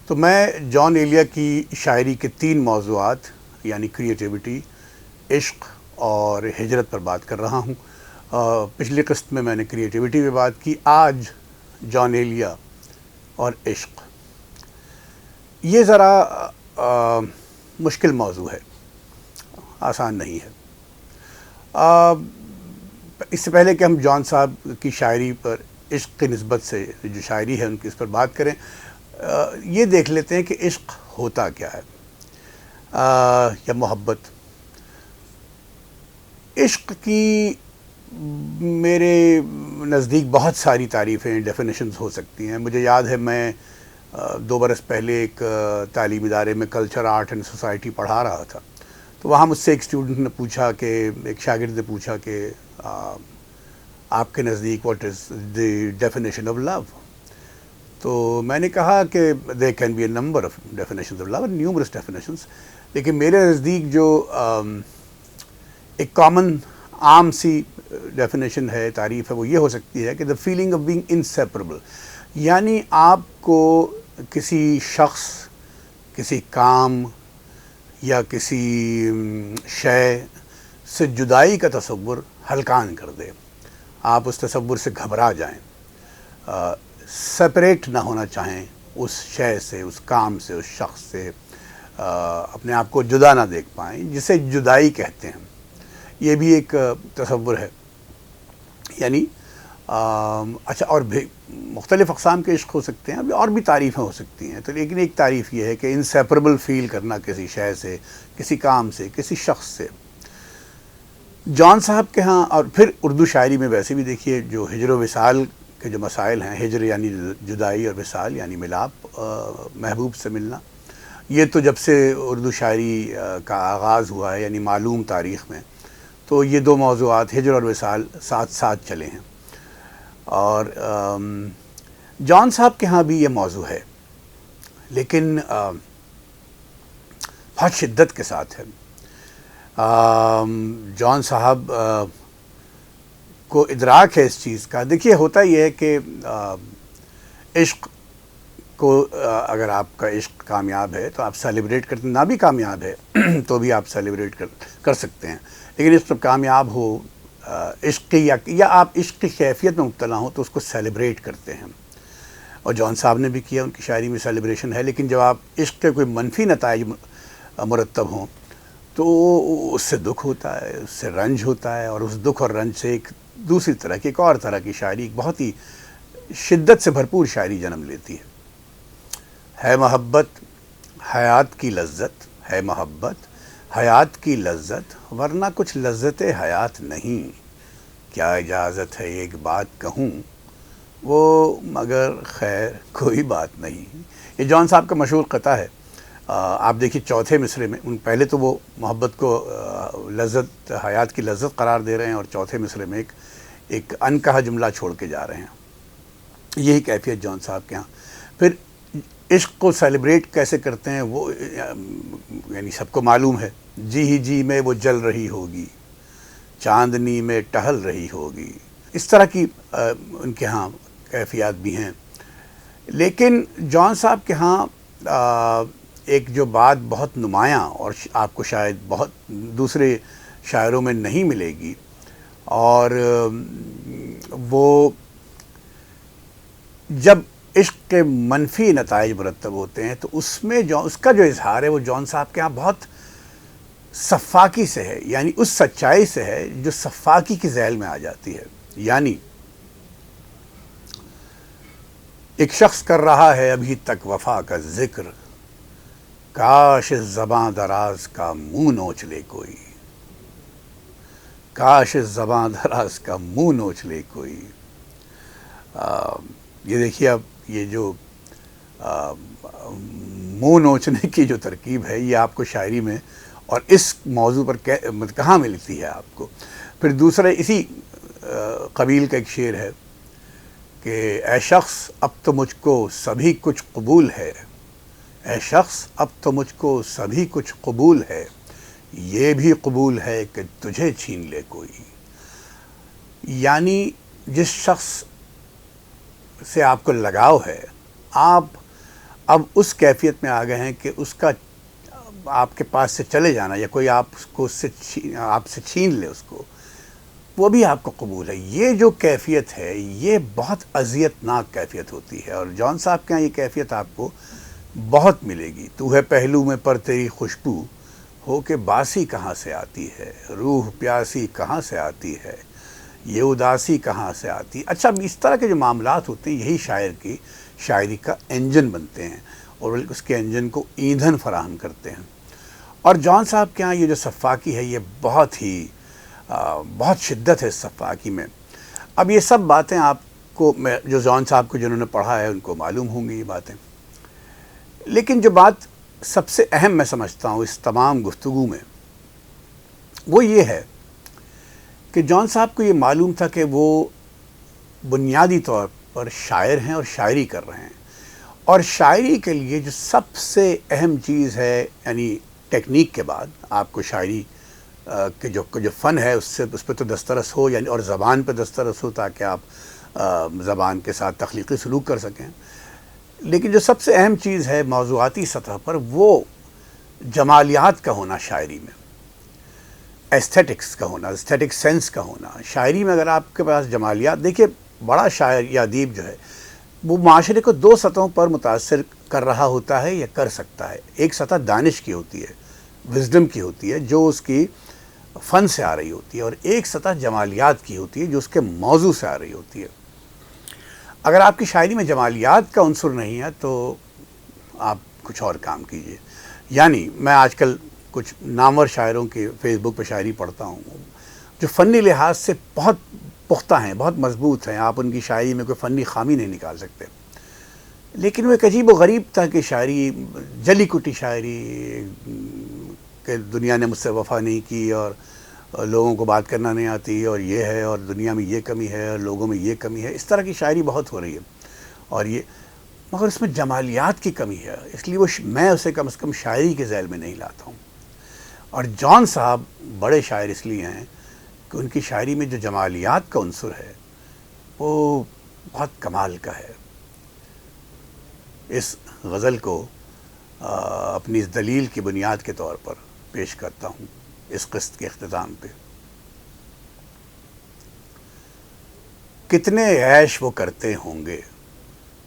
تو میں جان ایلیا کی شاعری کے 3 موضوعات یعنی کریٹیوٹی، عشق اور ہجرت پر بات کر رہا ہوں۔ پچھلی قسط میں نے کریٹیوٹی پہ بات کی، آج جان ایلیا اور عشق۔ یہ ذرا مشکل موضوع ہے، آسان نہیں ہے۔ اس سے پہلے کہ ہم جان صاحب کی شاعری پر عشق کی نسبت سے جو شاعری ہے ان کی اس پر بات کریں، یہ دیکھ لیتے ہیں کہ عشق ہوتا کیا ہے یا محبت۔ عشق کی میرے نزدیک بہت ساری تعریفیں، ڈیفینیشنز ہو سکتی ہیں۔ مجھے یاد ہے میں 2 برس پہلے ایک تعلیمی ادارے میں کلچر، آرٹ اینڈ سوسائٹی پڑھا رہا تھا، تو وہاں مجھ سے ایک اسٹوڈنٹ نے پوچھا کہ ایک شاگرد نے پوچھا کہ آپ کے نزدیک what is the definition of love? تو میں نے کہا کہ there can be a number of definitions of love, numerous definitions, لیکن میرے نزدیک جو ایک کامن عام سی ڈیفینیشن ہے، تعریف ہے، وہ یہ ہو سکتی ہے کہ the feeling of being inseparable, یعنی آپ کو کسی شخص، کسی کام یا کسی شے سے جدائی کا تصور ہلکان کر دے، آپ اس تصور سے گھبرا جائیں، سپریٹ نہ ہونا چاہیں اس شے سے، اس کام سے، اس شخص سے، اپنے آپ کو جدا نہ دیکھ پائیں، جسے جدائی کہتے ہیں۔ یہ بھی ایک تصور ہے، یعنی اچھا، اور بھی مختلف اقسام کے عشق ہو سکتے ہیں، ابھی اور بھی تعریفیں ہو سکتی ہیں، تو لیکن ایک تعریف یہ ہے کہ انسیپریبل فیل کرنا کسی شے سے، کسی کام سے، کسی شخص سے۔ جان صاحب کے ہاں، اور پھر اردو شاعری میں ویسے بھی دیکھیے جو ہجر و وصال کے جو مسائل ہیں، ہجر یعنی جدائی اور وصال یعنی ملاپ، محبوب سے ملنا، یہ تو جب سے اردو شاعری کا آغاز ہوا ہے، یعنی معلوم تاریخ میں، تو یہ 2 موضوعات ہجر اور وصال ساتھ ساتھ چلے ہیں۔ اور جان صاحب کے ہاں بھی یہ موضوع ہے، لیکن بہت شدت کے ساتھ ہے۔ جان صاحب کو ادراک ہے اس چیز کا۔ دیکھیے، ہوتا یہ ہے کہ عشق کو، اگر آپ کا عشق کامیاب ہے تو آپ سیلیبریٹ کرتے ہیں، نہ بھی کامیاب ہے تو بھی آپ سیلیبریٹ کر سکتے ہیں، لیکن اس پر کامیاب ہو، عشق کی یا آپ عشق کی کیفیت میں مبتلا ہوں تو اس کو سیلیبریٹ کرتے ہیں، اور جان صاحب نے بھی کیا، ان کی شاعری میں سیلیبریشن ہے۔ لیکن جب آپ عشق کے کوئی منفی نتائج مرتب ہوں تو اس سے دکھ ہوتا ہے، اس سے رنج ہوتا ہے، اور اس دکھ اور رنج سے ایک دوسری طرح کی، ایک اور طرح کی شاعری، ایک بہت ہی شدت سے بھرپور شاعری جنم لیتی ہے محبت حیات کی لذت، ہے محبت حیات کی لذت، ورنہ کچھ لذت حیات نہیں، کیا اجازت ہے ایک بات کہوں، وہ مگر خیر کوئی بات نہیں۔ یہ جان صاحب کا مشہور قطعہ ہے۔ آپ دیکھیے چوتھے مصرعے میں، پہلے تو وہ محبت کو لذت، حیات کی لذت قرار دے رہے ہیں، اور چوتھے مصرعے میں ایک انکہا جملہ چھوڑ کے جا رہے ہیں۔ یہی کیفیت جان صاحب کے ہاں۔ پھر عشق کو سیلیبریٹ کیسے کرتے ہیں وہ یعنی سب کو معلوم ہے، جی ہی جی میں وہ جل رہی ہوگی، چاندنی میں ٹہل رہی ہوگی، اس طرح کی ان کے ہاں کیفیات بھی ہیں۔ لیکن جان صاحب کے ہاں ایک جو بات بہت نمایاں، اور آپ کو شاید بہت دوسرے شاعروں میں نہیں ملے گی، اور وہ جب عشق کے منفی نتائج مرتب ہوتے ہیں تو اس میں اس کا جو اظہار ہے وہ جان صاحب کے ہاں بہت سفاکی سے ہے، یعنی اس سچائی سے ہے جو سفاکی کی ذیل میں آ جاتی ہے۔ یعنی ایک شخص کر رہا ہے ابھی تک وفا کا ذکر، کاش اس زباں دراز کا منہ نوچ لے کوئی، کاش اس زباں دراز کا منہ نوچ لے کوئی۔ یہ دیکھیے، اب یہ جو منہ نوچنے کی جو ترکیب ہے، یہ آپ کو شاعری میں اور اس موضوع پر کہاں ملتی ہے آپ کو؟ پھر دوسرا اسی قبیل کا ایک شعر ہے کہ اے شخص اب تو مجھ کو سبھی کچھ قبول ہے، اے شخص اب تو مجھ کو سبھی کچھ قبول ہے، یہ بھی قبول ہے کہ تجھے چھین لے کوئی۔ یعنی جس شخص سے آپ کو لگاؤ ہے، آپ اب اس کیفیت میں آ گئے ہیں کہ اس کا آپ کے پاس سے چلے جانا یا کوئی آپ کو اس سے آپ سے چھین لے اس کو، وہ بھی آپ کو قبول ہے۔ یہ جو کیفیت ہے یہ بہت اذیت ناک کیفیت ہوتی ہے، اور جان صاحب کے یہاں یہ کیفیت آپ کو بہت ملے گی۔ تو ہے پہلو میں پر تیری خوشبو، ہو کہ باسی کہاں سے آتی ہے، روح پیاسی کہاں سے آتی ہے، یہ اداسی کہاں سے آتی ہے۔ اچھا، اس طرح کے جو معاملات ہوتے ہیں یہی شاعر کی شاعری کا انجن بنتے ہیں، اور اس کے انجن کو ایندھن فراہم کرتے ہیں۔ اور جان صاحب کے ہاں یہ جو سفاکی ہے یہ بہت شدت ہے اس سفاکی میں۔ اب یہ سب باتیں آپ کو جو جان صاحب کو جنہوں نے پڑھا ہے ان کو معلوم ہوں گی یہ باتیں، لیکن جو بات سب سے اہم میں سمجھتا ہوں اس تمام گفتگو میں وہ یہ ہے کہ جان صاحب کو یہ معلوم تھا کہ وہ بنیادی طور پر شاعر ہیں اور شاعری کر رہے ہیں، اور شاعری کے لیے جو سب سے اہم چیز ہے، یعنی ٹیکنیک کے بعد آپ کو شاعری کہ جو فن ہے اس پہ تو دسترس ہو، یعنی اور زبان پہ دسترس ہو تاکہ آپ زبان کے ساتھ تخلیقی سلوک کر سکیں، لیکن جو سب سے اہم چیز ہے موضوعاتی سطح پر وہ جمالیات کا ہونا شاعری میں، ایستھیٹکس کا ہونا، ایستھیٹک سینس کا ہونا۔ شاعری میں اگر آپ کے پاس جمالیات، دیکھیے بڑا شاعر یا ادیب جو ہے وہ معاشرے کو دو سطحوں پر متاثر کر رہا ہوتا ہے یا کر سکتا ہے۔ ایک سطح دانش کی ہوتی ہے، وزڈم کی ہوتی ہے جو اس کی فن سے آ رہی ہوتی ہے، اور ایک سطح جمالیات کی ہوتی ہے جو اس کے موضوع سے آ رہی ہوتی ہے۔ اگر آپ کی شاعری میں جمالیات کا عنصر نہیں ہے تو آپ کچھ اور کام کیجئے۔ یعنی میں آج کل کچھ نامور شاعروں کی فیس بک پہ شاعری پڑھتا ہوں جو فنی لحاظ سے بہت پختہ ہیں، بہت مضبوط ہیں، آپ ان کی شاعری میں کوئی فنی خامی نہیں نکال سکتے، لیکن وہ ایک عجیب و غریب طرح کی شاعری، جلی کٹی شاعری کہ دنیا نے مجھ سے وفا نہیں کی، اور لوگوں کو بات کرنا نہیں آتی، اور یہ ہے، اور دنیا میں یہ کمی ہے، اور لوگوں میں یہ کمی ہے، اس طرح کی شاعری بہت ہو رہی ہے، اور یہ مگر اس میں جمالیات کی کمی ہے، اس لیے میں اسے کم از کم شاعری کے ذیل میں نہیں لاتا ہوں۔ اور جان صاحب بڑے شاعر اس لیے ہیں کہ ان کی شاعری میں جو جمالیات کا عنصر ہے وہ بہت کمال کا ہے۔ اس غزل کو اپنی اس دلیل کی بنیاد کے طور پر پیش کرتا ہوں اس قسط کے اختتام پہ۔ کتنے عیش وہ کرتے ہوں گے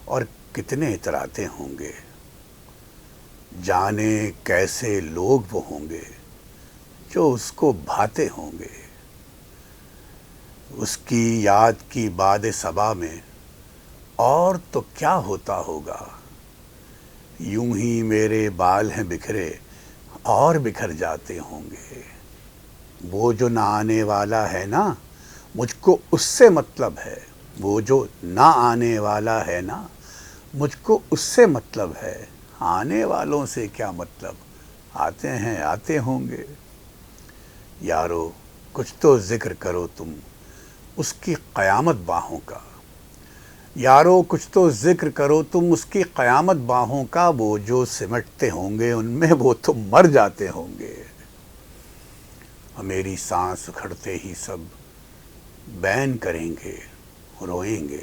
اور کتنے اتراتے ہوں گے، جانے کیسے لوگ وہ ہوں گے جو اس کو بھاتے ہوں گے، اس کی یاد کی باد صبا میں اور تو کیا ہوتا ہوگا، یوں ہی میرے بال ہیں بکھرے اور بکھر جاتے ہوں گے، وہ جو نہ آنے والا ہے نا مجھ کو اس سے مطلب ہے، وہ جو نہ آنے والا ہے نا مجھ کو اس سے مطلب ہے، آنے والوں سے کیا مطلب، آتے ہیں آتے ہوں گے، یارو کچھ تو ذکر کرو تم اس کی قیامت باہوں کا، یارو کچھ تو ذکر کرو تم اس کی قیامت باہوں کا، وہ جو سمٹتے ہوں گے ان میں وہ تو مر جاتے ہوں گے، میری سانس اکھڑتے ہی سب بین کریں گے روئیں گے،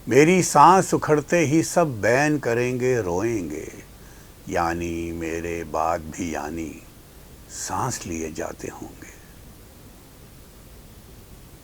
میری سانس اکھڑتے ہی سب بین کریں گے روئیں گے، یعنی میرے بعد بھی یعنی سانس لیے جاتے ہوں گے۔